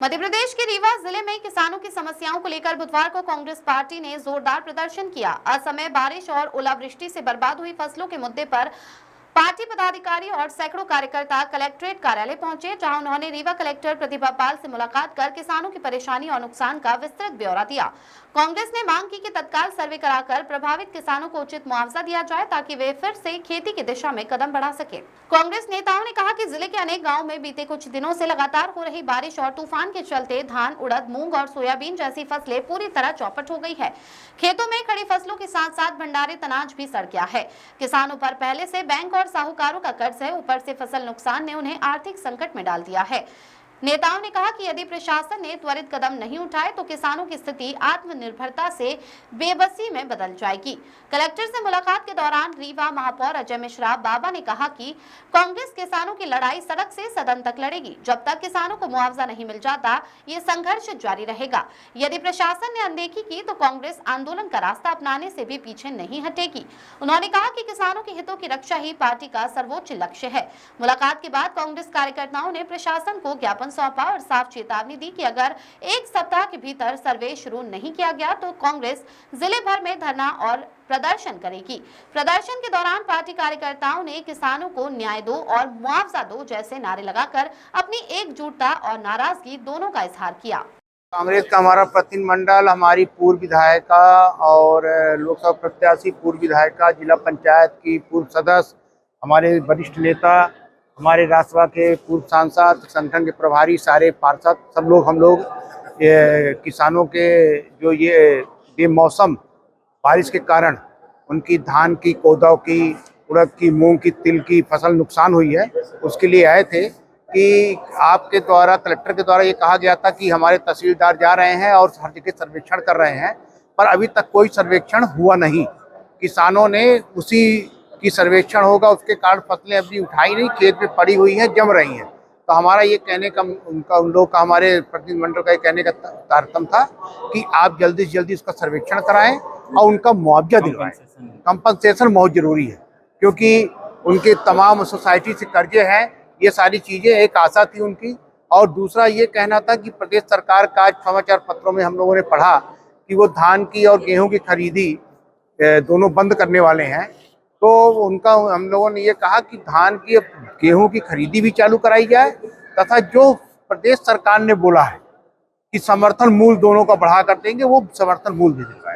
मध्य प्रदेश के रीवा जिले में किसानों की समस्याओं को लेकर बुधवार को कांग्रेस पार्टी ने जोरदार प्रदर्शन किया। असमय बारिश और ओलावृष्टि से बर्बाद हुई फसलों के मुद्दे पर पार्टी पदाधिकारी और सैकड़ों कार्यकर्ता कलेक्ट्रेट कार्यालय पहुंचे, जहां उन्होंने रीवा कलेक्टर प्रतिभा पाल से मुलाकात कर किसानों की परेशानी और नुकसान का विस्तृत ब्यौरा दिया। कांग्रेस ने मांग की कि तत्काल सर्वे कराकर प्रभावित किसानों को उचित मुआवजा दिया जाए ताकि वे फिर से खेती की दिशा में कदम बढ़ा सके। कांग्रेस नेताओं ने कहा कि जिले के अनेक गाँव में बीते कुछ दिनों से लगातार हो रही बारिश और तूफान के चलते धान, उड़द, मूंग और सोयाबीन जैसी फसलें पूरी तरह चौपट हो गई है। खेतों में खड़ी फसलों के साथ साथ भंडारित अनाज भी सड़ गया है। किसानों पर पहले से बैंक और साहूकारों का कर्ज है, ऊपर से फसल नुकसान ने उन्हें आर्थिक संकट में डाल दिया है। नेताओं ने कहा कि यदि प्रशासन ने त्वरित कदम नहीं उठाए तो किसानों की स्थिति आत्मनिर्भरता से बेबसी में बदल जाएगी। कलेक्टर से मुलाकात के दौरान रीवा महापौर अजय मिश्रा बाबा ने कहा कि कांग्रेस किसानों की लड़ाई सड़क से सदन तक लड़ेगी। जब तक किसानों को मुआवजा नहीं मिल जाता, ये संघर्ष जारी रहेगा। यदि प्रशासन ने अनदेखी की तो कांग्रेस आंदोलन का रास्ता अपनाने से भी पीछे नहीं हटेगी। उन्होंने कहा कि किसानों के हितों की रक्षा ही पार्टी का सर्वोच्च लक्ष्य है। मुलाकात के बाद कांग्रेस कार्यकर्ताओं ने प्रशासन को ज्ञापन सौंपा और साफ चेतावनी दी कि अगर एक सप्ताह के भीतर सर्वे शुरू नहीं किया गया तो कांग्रेस जिले भर में धरना और प्रदर्शन करेगी। प्रदर्शन के दौरान पार्टी कार्यकर्ताओं ने किसानों को न्याय दो और मुआवजा दो जैसे नारे लगाकर अपनी एकजुटता और नाराजगी दोनों का इजहार किया। कांग्रेस का हमारा प्रतिनिधिमंडल, हमारी पूर्व विधायिका और लोकसभा प्रत्याशी पूर्व विधायिका, जिला पंचायत की पूर्व सदस्य, हमारे वरिष्ठ नेता, हमारे राज्यसभा के पूर्व सांसद, संगठन के प्रभारी, सारे पार्षद, सब लोग हम लोग किसानों के जो ये बेमौसम बारिश के कारण उनकी धान की, कोदौ की, उड़द की, मूंग की, तिल की फसल नुकसान हुई है, उसके लिए आए थे कि आपके द्वारा, कलेक्टर के द्वारा ये कहा गया था कि हमारे तहसीलदार जा रहे हैं और हर जगह सर्वेक्षण कर रहे हैं, पर अभी तक कोई सर्वेक्षण हुआ नहीं। किसानों ने उसी की सर्वेक्षण होगा, उसके कारण फसलें अभी उठाई नहीं, खेत में पड़ी हुई हैं, जम रही हैं। तो हमारा ये कहने का, उन लोग का, हमारे प्रतिनिधिमंडल का ये कहने का तारतम्य था कि आप जल्दी से जल्दी इसका सर्वेक्षण कराएं और उनका मुआवजा दिलवाएं। कंपनसेशन बहुत जरूरी है क्योंकि उनके तमाम सोसाइटी से कर्जे हैं। ये सारी चीजें, एक आशा थी उनकी। और दूसरा ये कहना था कि प्रदेश सरकार का समाचार पत्रों में हम लोगों ने पढ़ा कि वो धान की और गेहूं की खरीदी दोनों बंद करने वाले हैं। तो उनका, हम लोगों ने ये कहा कि धान की, गेहूं की खरीदी भी चालू कराई जाए तथा जो प्रदेश सरकार ने बोला है कि समर्थन मूल्य दोनों का बढ़ा कर देंगे, वो समर्थन मूल्य भी देंगे।